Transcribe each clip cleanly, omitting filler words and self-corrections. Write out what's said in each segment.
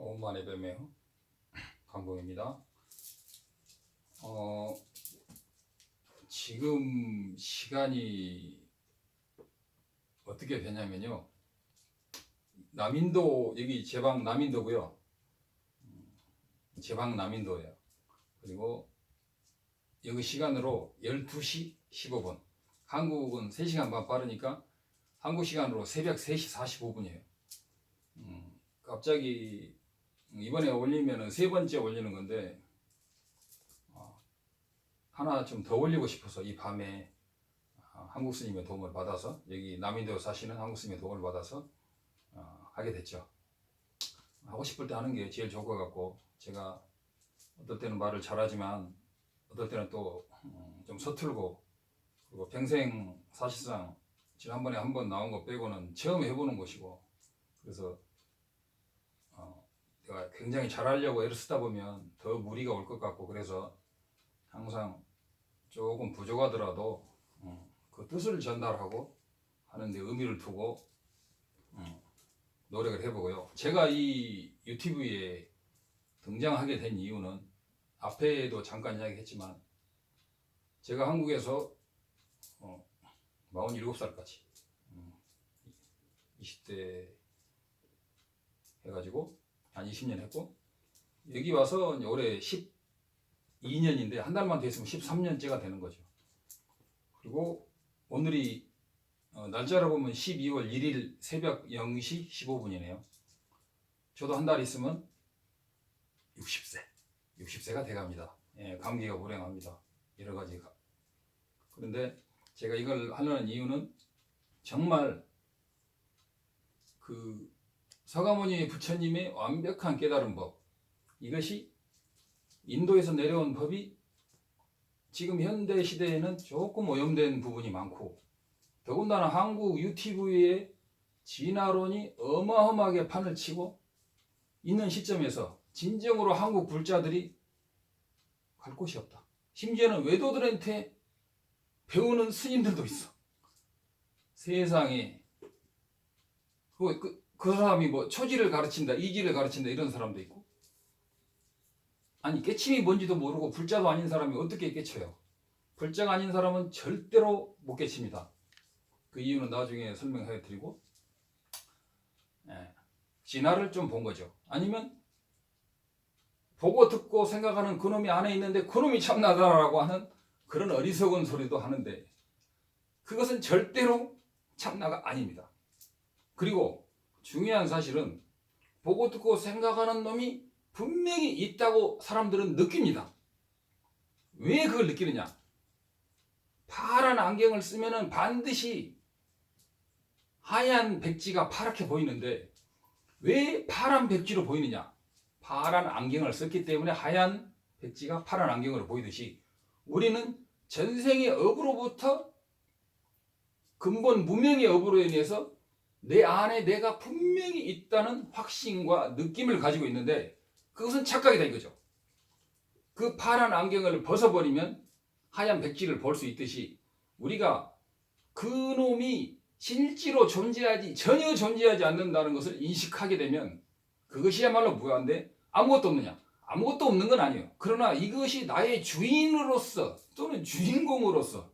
오만에 뱀의 강봉입니다. 지금 시간이 어떻게 되냐면요. 남인도, 여기 제방 남인도고요. 제방 남인도예요. 그리고 여기 시간으로 12시 15분. 한국은 3시간 반 빠르니까 한국 시간으로 새벽 3시 45분이에요. 갑자기 이번에 올리면은 3번째 올리는 건데 하나 좀 더 올리고 싶어서 이 밤에 한국 스님의 도움을 받아서, 여기 남인도 사시는 한국 스님의 도움을 받아서 하게 됐죠. 하고 싶을 때 하는 게 제일 좋을 것 같고, 제가 어떨 때는 말을 잘하지만 어떨 때는 또 좀 서툴고, 그리고 평생 사실상 지난번에 한번 나온 거 빼고는 처음 해보는 것이고, 그래서 내가 굉장히 잘하려고 애를 쓰다 보면 더 무리가 올 것 같고, 그래서 항상 조금 부족하더라도 그 뜻을 전달하고 하는데 의미를 두고 노력을 해보고요. 제가 이 유튜브에 등장하게 된 이유는 앞에도 잠깐 이야기했지만, 제가 한국에서 47살까지 20대 해가지고 한 20년 했고, 여기 와서 올해 12년인데 한 달만 더 있으면 13년째가 되는 거죠. 그리고 오늘이 날짜로 보면 12월 1일 새벽 0시 15분이네요. 저도 한 달 있으면 60세가 돼갑니다. 예, 감기가 불행합니다. 여러 가지가. 그런데 제가 이걸 하려는 이유는 정말 그 서가모니 부처님의 완벽한 깨달은 법, 이것이 인도에서 내려온 법이 지금 현대 시대에는 조금 오염된 부분이 많고, 더군다나 한국 유튜브에 진화론이 어마어마하게 판을 치고 있는 시점에서 진정으로 한국 불자들이 갈 곳이 없다. 심지어는 외도들한테 배우는 스님들도 있어. 세상에. 그 사람이 뭐 초지를 가르친다, 이지를 가르친다 이런 사람도 있고, 아니 깨침이 뭔지도 모르고 불자도 아닌 사람이 어떻게 깨쳐요? 불자가 아닌 사람은 절대로 못 깨칩니다. 그 이유는 나중에 설명해 드리고, 진화를 좀 본 거죠. 아니면 보고 듣고 생각하는 그놈이 안에 있는데 그놈이 참나다라고 하는 그런 어리석은 소리도 하는데, 그것은 절대로 참나가 아닙니다. 그리고 중요한 사실은 보고 듣고 생각하는 놈이 분명히 있다고 사람들은 느낍니다. 왜 그걸 느끼느냐? 파란 안경을 쓰면은 반드시 하얀 백지가 파랗게 보이는데, 왜 파란 백지로 보이느냐? 파란 안경을 썼기 때문에 하얀 백지가 파란 안경으로 보이듯이, 우리는 전생의 업으로부터 근본 무명의 업으로 인해서 내 안에 내가 분명히 있다는 확신과 느낌을 가지고 있는데, 그것은 착각이다 이거죠. 그 파란 안경을 벗어버리면 하얀 백지를 볼 수 있듯이, 우리가 그놈이 실제로 전혀 존재하지 않는다는 것을 인식하게 되면 그것이야말로 무한데, 아무것도 없느냐? 아무것도 없는 건 아니에요. 그러나 이것이 나의 주인으로서 또는 주인공으로서,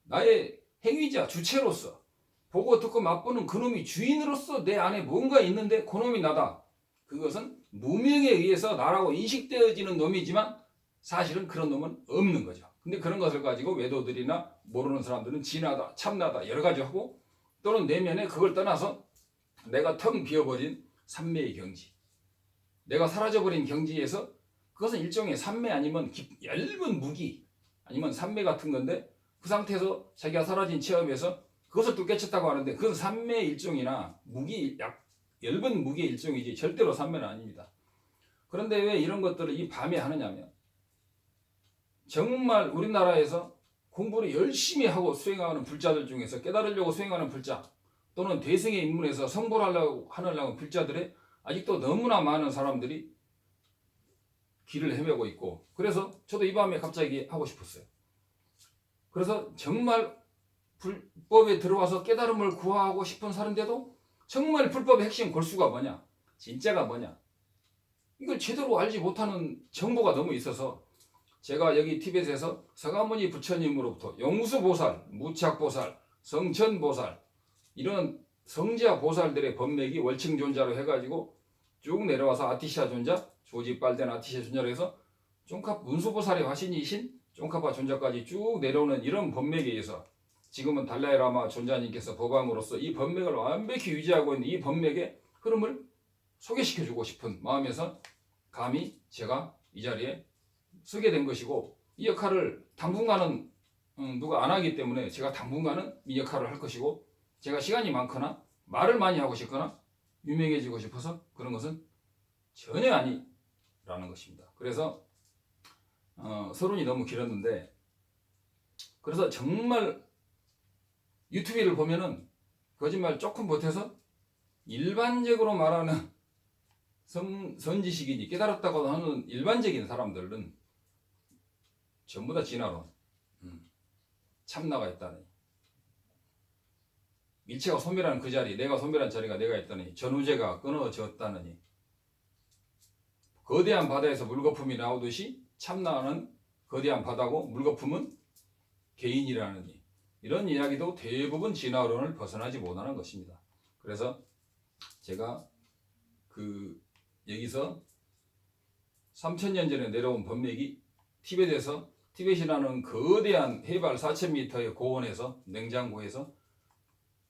나의 행위자 주체로서 보고 듣고 맛보는 그놈이 주인으로서 내 안에 뭔가 있는데 그놈이 나다. 그것은 무명에 의해서 나라고 인식되어지는 놈이지만 사실은 그런 놈은 없는 거죠. 근데 그런 것을 가지고 외도들이나 모르는 사람들은 진하다, 참나다 여러 가지 하고, 또는 내면에 그걸 떠나서 내가 텅 비어버린 삼매의 경지, 내가 사라져버린 경지에서, 그것은 일종의 삼매 아니면 얇은 무기 아니면 삼매 같은 건데, 그 상태에서 자기가 사라진 체험에서 그것을 또 깨쳤다고 하는데, 그건 삼매의 일종이나 얇은 무기의 일종이지 절대로 삼매는 아닙니다. 그런데 왜 이런 것들을 이 밤에 하느냐면, 정말 우리나라에서 공부를 열심히 하고 수행하는 불자들 중에서 깨달으려고 수행하는 불자, 또는 대승의 인문에서 성불하려고 하는 불자들의 아직도 너무나 많은 사람들이 길을 헤매고 있고, 그래서 저도 이 밤에 갑자기 하고 싶었어요. 그래서 정말 불법에 들어와서 깨달음을 구하고 싶은 사람인데도 정말 불법의 핵심 골수가 뭐냐? 진짜가 뭐냐? 이걸 제대로 알지 못하는 정보가 너무 있어서 제가 여기 티벳에서 서가모니 부처님으로부터 용수보살, 무착보살, 성천보살 이런 성지와 보살들의 법맥이 월층존자로 해가지고 쭉 내려와서 아티샤 존자, 조지빨된 아티샤 존자로 해서 쫑캅 문수보살의 화신이신 쫑카파 존자까지 쭉 내려오는 이런 법맥에 의해서 지금은 달라이라마 존자님께서 법왕으로서 이 법맥을 완벽히 유지하고 있는 이 법맥의 흐름을 소개시켜주고 싶은 마음에서 감히 제가 이 자리에 서게 된 것이고, 이 역할을 당분간은 누가 안 하기 때문에 제가 당분간은 이 역할을 할 것이고, 제가 시간이 많거나 말을 많이 하고 싶거나 유명해지고 싶어서 그런 것은 전혀 아니라는 것입니다. 그래서 서론이 너무 길었는데, 그래서 정말 유튜브를 보면은 거짓말 조금 보태서 일반적으로 말하는 선지식이니 깨달았다고 하는 일반적인 사람들은 전부 다 진화론, 참나가 있다니, 일체가 소멸하는 그 자리, 내가 소멸한 자리가 내가 있다니, 전우제가 끊어졌다느니, 거대한 바다에서 물거품이 나오듯이 참나는 거대한 바다고 물거품은 개인이라느니, 이런 이야기도 대부분 진화론을 벗어나지 못하는 것입니다. 그래서 제가 여기서 3000년 전에 내려온 법맥이 티벳이라는 거대한 해발 4000m의 고원에서, 냉장고에서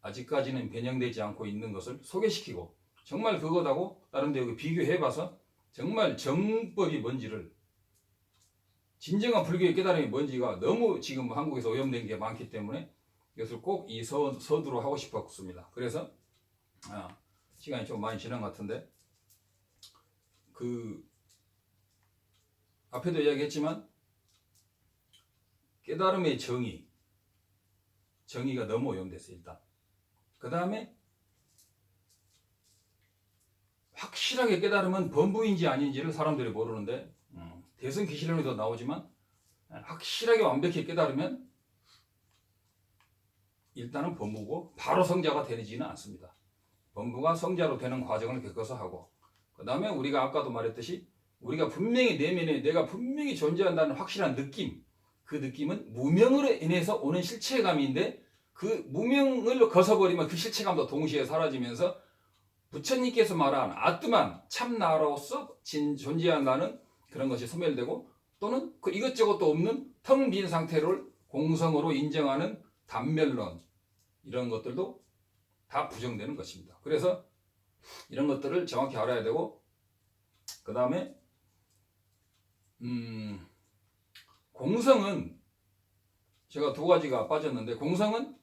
아직까지는 변형되지 않고 있는 것을 소개시키고, 정말 그것하고 다른 데 비교해봐서 정말 정법이 뭔지를, 진정한 불교의 깨달음이 뭔지가 너무 지금 한국에서 오염된 게 많기 때문에 이것을 꼭 이 서두로 하고 싶었습니다. 그래서 시간이 좀 많이 지난 것 같은데, 앞에도 이야기했지만 깨달음의 정의가 너무 오염됐어요. 일단 그 다음에 확실하게 깨달으면 범부인지 아닌지를 사람들이 모르는데, 대승기실론에도 나오지만 확실하게 완벽히 깨달으면 일단은 범부고 바로 성자가 되지는 않습니다. 범부가 성자로 되는 과정을 겪어서 하고, 그 다음에 우리가 아까도 말했듯이 우리가 분명히 내면에 내가 분명히 존재한다는 확실한 느낌, 그 느낌은 무명으로 인해서 오는 실체감인데, 그 무명을 거서버리면 그 실체감도 동시에 사라지면서 부처님께서 말한 아뜨만 참나로서 존재한다는 그런 것이 소멸되고, 또는 그 이것저것도 없는 텅 빈 상태를 공성으로 인정하는 단멸론, 이런 것들도 다 부정되는 것입니다. 그래서 이런 것들을 정확히 알아야 되고, 그 다음에 공성은 제가 두 가지가 빠졌는데, 공성은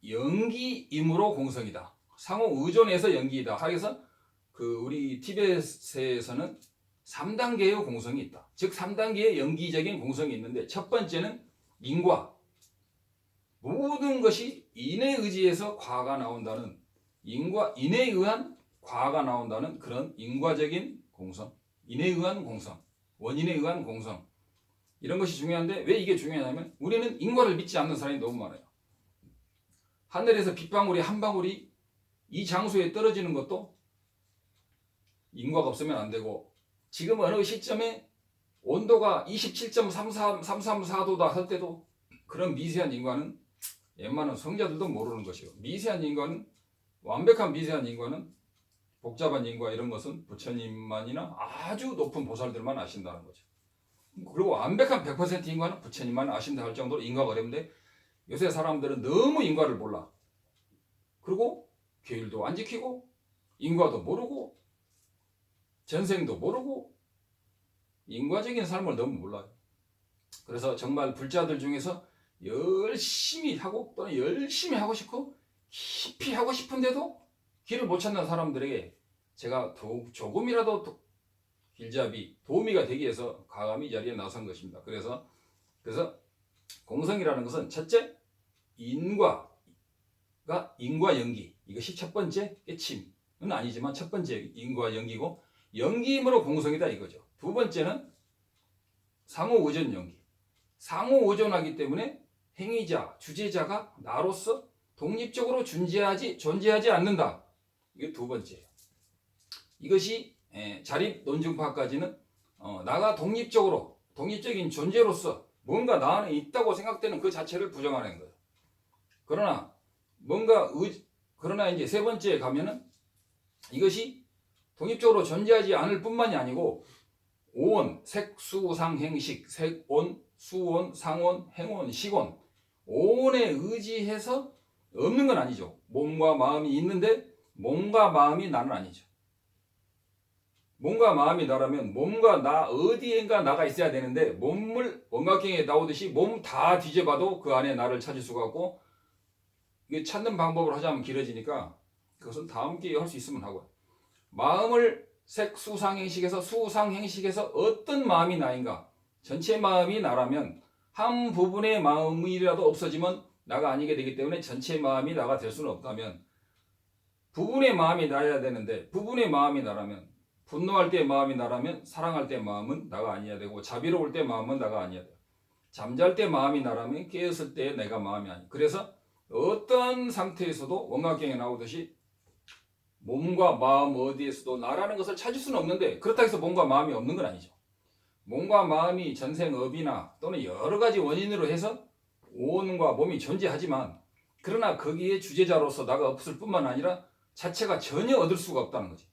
영기임으로 공성이다. 상호 의존해서 영기이다. 하여서 우리 티벳에서는 3단계의 공성이 있다. 즉 3단계의 영기적인 공성이 있는데, 첫 번째는 인과, 모든 것이 인에 의지해서 과가 나온다는, 인에 의한 과가 나온다는 그런 인과적인 공성, 인에 의한 공성, 원인에 의한 공성, 이런 것이 중요한데, 왜 이게 중요하냐면 우리는 인과를 믿지 않는 사람이 너무 많아요. 하늘에서 빗방울이 한 방울이 이 장소에 떨어지는 것도 인과가 없으면 안 되고, 지금 어느 시점에 온도가 27.334도다 할 때도 그런 미세한 인과는 웬만한 성자들도 모르는 것이요. 미세한 인과는, 완벽한 미세한 인과는, 복잡한 인과 이런 것은 부처님만이나 아주 높은 보살들만 아신다는 거죠. 그리고 완벽한 100% 인과는 부처님만 아신다 할 정도로 인과가 어려운데, 요새 사람들은 너무 인과를 몰라. 그리고 교일도 안 지키고 인과도 모르고 전생도 모르고 인과적인 삶을 너무 몰라요. 그래서 정말 불자들 중에서 열심히 하고, 또는 열심히 하고 싶고 깊이 하고 싶은데도 길을 못 찾는 사람들에게 제가 조금이라도 길잡이, 도우미가 되기 위해서 과감히 이 자리에 나선 것입니다. 그래서 공성이라는 것은 첫째, 인과 연기, 이것이 첫 번째 깨침은 아니지만 첫 번째 인과 연기고, 연기임으로 공성이다 이거죠. 두 번째는 상호 의존 연기, 상호 의존하기 때문에 행위자, 주제자가 나로서 독립적으로 존재하지 않는다. 이게 두 번째예요. 이것이 자립 논증파까지는 나가 독립적인 존재로서 뭔가 나 안에 있다고 생각되는 그 자체를 부정하는 거예요. 그러나 이제 세 번째에 가면은 이것이 독립적으로 존재하지 않을 뿐만이 아니고 오온, 색수상행식, 색온, 수온, 상온, 행온, 식온, 오온에 의지해서 없는 건 아니죠. 몸과 마음이 있는데 몸과 마음이 나는 아니죠. 몸과 마음이 나라면 몸과 나 어디엔가 나가 있어야 되는데 몸을 원각경에 나오듯이 몸 다 뒤져봐도 그 안에 나를 찾을 수가 없고, 이게 찾는 방법을 하자면 길어지니까 그것은 다음 기회에 할 수 있으면 하고요. 마음을 수상행식에서 어떤 마음이 나인가, 전체 마음이 나라면 한 부분의 마음이라도 없어지면 나가 아니게 되기 때문에 전체 마음이 나가 될 수는 없다면 부분의 마음이 나야 되는데, 부분의 마음이 나라면 분노할 때 마음이 나라면 사랑할 때 마음은 나가 아니어야 되고, 자비로울 때 마음은 나가 아니어야 돼요. 잠잘 때 마음이 나라면 깨었을 때 내가 마음이 아니에요. 그래서 어떤 상태에서도 원각경에 나오듯이 몸과 마음 어디에서도 나라는 것을 찾을 수는 없는데, 그렇다고 해서 몸과 마음이 없는 건 아니죠. 몸과 마음이 전생업이나 또는 여러 가지 원인으로 해서 오온과 몸이 존재하지만, 그러나 거기에 주제자로서 나가 없을 뿐만 아니라 자체가 전혀 얻을 수가 없다는 거지.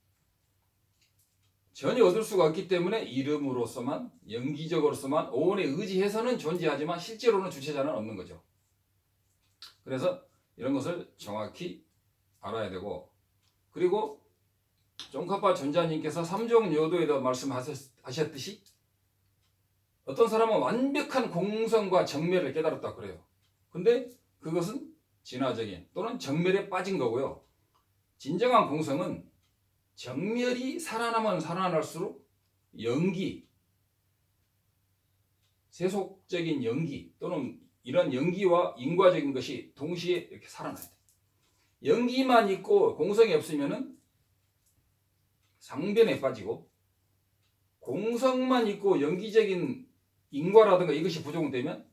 전혀 얻을 수가 없기 때문에 이름으로서만, 연기적으로서만 오온에 의지해서는 존재하지만 실제로는 주체자는 없는 거죠. 그래서 이런 것을 정확히 알아야 되고, 그리고 종카파 전자님께서 삼종요도에도 말씀하셨듯이 어떤 사람은 완벽한 공성과 정멸을 깨달았다 그래요. 근데 그것은 진화적인 또는 정멸에 빠진 거고요. 진정한 공성은 정멸이 살아나면 살아날수록 연기, 세속적인 연기 또는 이런 연기와 인과적인 것이 동시에 이렇게 살아나야 돼. 연기만 있고 공성이 없으면은 상변에 빠지고, 공성만 있고 연기적인 인과라든가 이것이 부족되면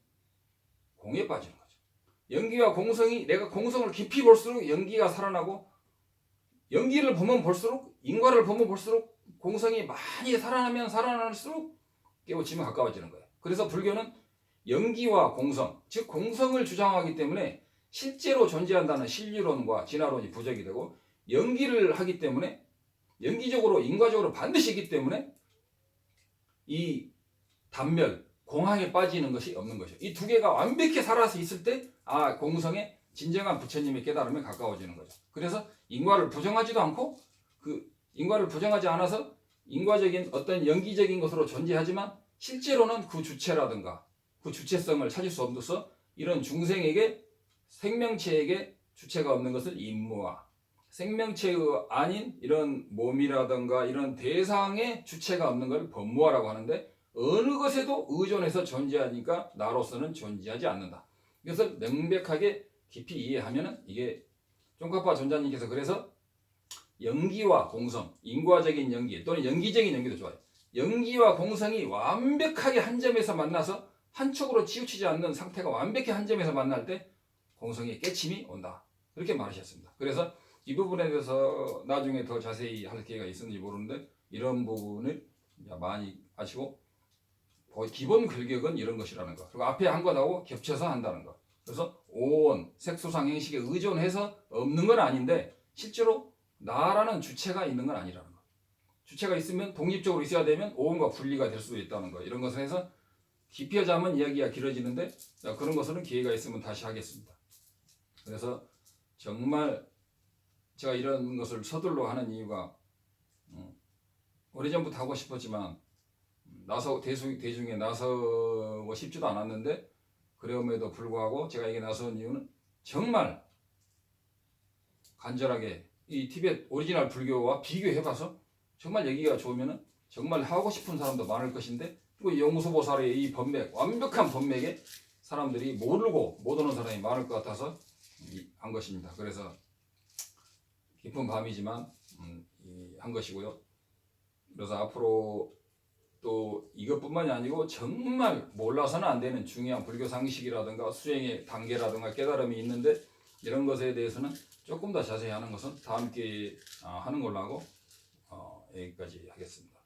공에 빠지는 거죠. 연기와 공성이, 내가 공성을 깊이 볼수록 연기가 살아나고, 연기를 보면 볼수록, 인과를 보면 볼수록 공성이 많이 살아나면 살아날수록 깨우침에 가까워지는 거예요. 그래서 불교는 연기와 공성, 즉 공성을 주장하기 때문에 실제로 존재한다는 신유론과 진화론이 부적이 되고, 연기를 하기 때문에, 연기적으로 인과적으로 반드시 있기 때문에 이 단멸, 공황에 빠지는 것이 없는 것이죠. 이 두 개가 완벽히 살아서 있을 때 공성의 진정한 부처님의 깨달음에 가까워지는 거죠. 그래서 인과를 부정하지도 않고, 그 인과를 부정하지 않아서 인과적인 어떤 연기적인 것으로 존재하지만 실제로는 그 주체라든가 그 주체성을 찾을 수 없어서 이런 중생에게, 생명체에게 주체가 없는 것을 임무화, 생명체의 아닌 이런 몸이라든가 이런 대상의 주체가 없는 걸 법무화라고 하는데, 어느 것에도 의존해서 존재하니까 나로서는 존재하지 않는다. 이것을 명백하게 깊이 이해하면은 이게 종카파 전자님께서 그래서 연기와 공성, 인과적인 연기 또는 연기적인 연기도 좋아요. 연기와 공성이 완벽하게 한 점에서 만나서 한쪽으로 치우치지 않는 상태가 완벽히 한 점에서 만날 때 공성의 깨침이 온다. 그렇게 말하셨습니다. 그래서 이 부분에 대해서 나중에 더 자세히 할 기회가 있었는지 모르는데, 이런 부분을 많이 아시고, 기본 결격은 이런 것이라는 것, 그리고 앞에 한 것하고 겹쳐서 한다는 것. 그래서 오온, 색수상행식에 의존해서 없는 건 아닌데 실제로 나라는 주체가 있는 건 아니라는 것. 주체가 있으면 독립적으로 있어야 되면 오온과 분리가 될 수도 있다는 것. 이런 것을 해서 깊이 하자면 이야기가 길어지는데, 그런 것은 기회가 있으면 다시 하겠습니다. 그래서 정말 제가 이런 것을 서둘러 하는 이유가, 오래전부터 하고 싶었지만 대중에 나서고 싶지도 않았는데, 그럼에도 불구하고 제가 이게 나선 이유는 정말 간절하게 이 티베트 오리지널 불교와 비교해봐서 정말 얘기가 좋으면은 정말 하고 싶은 사람도 많을 것인데, 그리고 영수보살의 이 법맥, 완벽한 법맥에 사람들이 모르고 못 오는 사람이 많을 것 같아서 한 것입니다. 그래서 깊은 밤이지만 한 것이고요. 그래서 앞으로 또 이것뿐만이 아니고 정말 몰라서는 안 되는 중요한 불교 상식이라든가 수행의 단계라든가 깨달음이 있는데, 이런 것에 대해서는 조금 더 자세히 하는 것은 다음 기회에 하는 걸로 하고, 여기까지 하겠습니다.